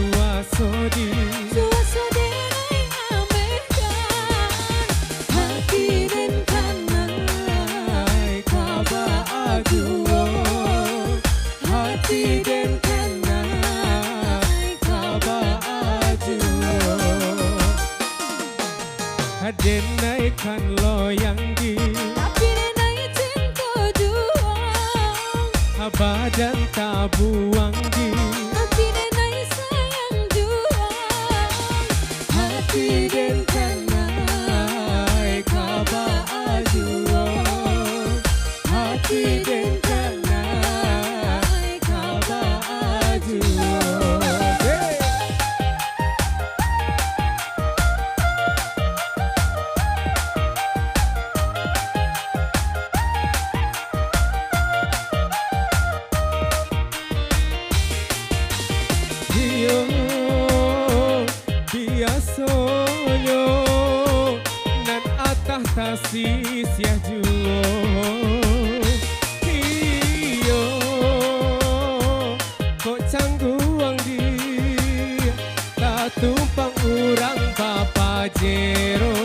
suasodi nai amekan hati dan kanai kaba aduo hati dan kanai kaba aduo denai kan loyang di tapi denai cinta juang badan tabuang di tapi denai sayang juang hati dan kanai kaba aduo hati dan kanai kaba aduo. Biasonyo nan atah tasih sia juo iyo kok cangguang di tak tumpang urang papa jero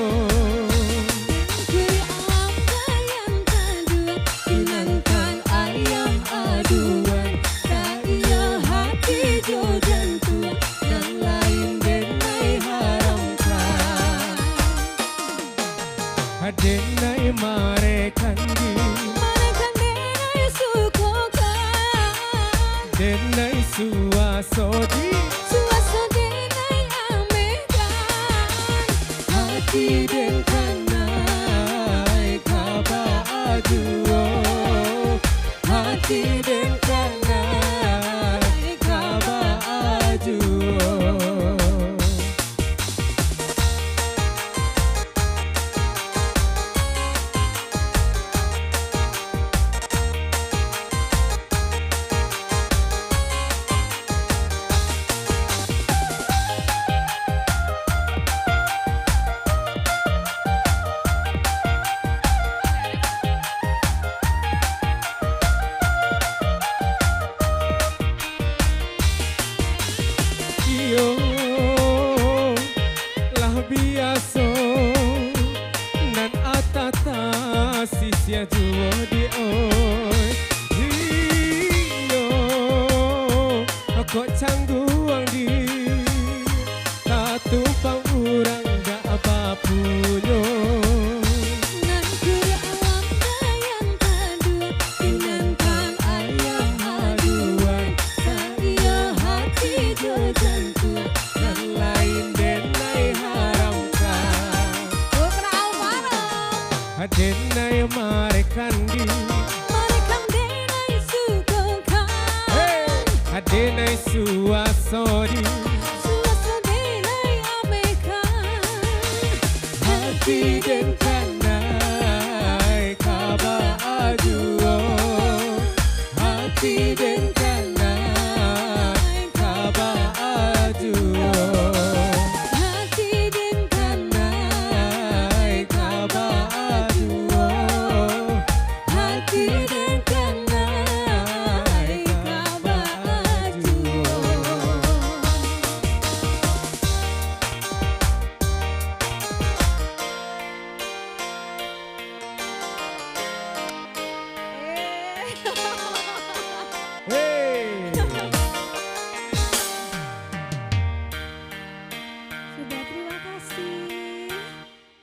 Kiri alam kayang taduang dinantan ayam aduan tak iya hati jo jantuan dan lain denai haramkan denai marekan di marekan denai sukokan denai suasodi suasa denai amekan hati dan kanai kaba aduo hati dan kanai kaba aduo. iyo lah biaso nan atata sisia juo di oi iyo kok cangguang di tak tumpang urang gak apa-punyo Nan kiri alam kayang taduang dinantan ayam aduan tak iya hati jo jantuan dan lain denai haramkan Putra Alvaro denai marekan di marekan denai sukokan denai suasodi suasa denai amekan hati dan kanai kaba aduo hati dan kanai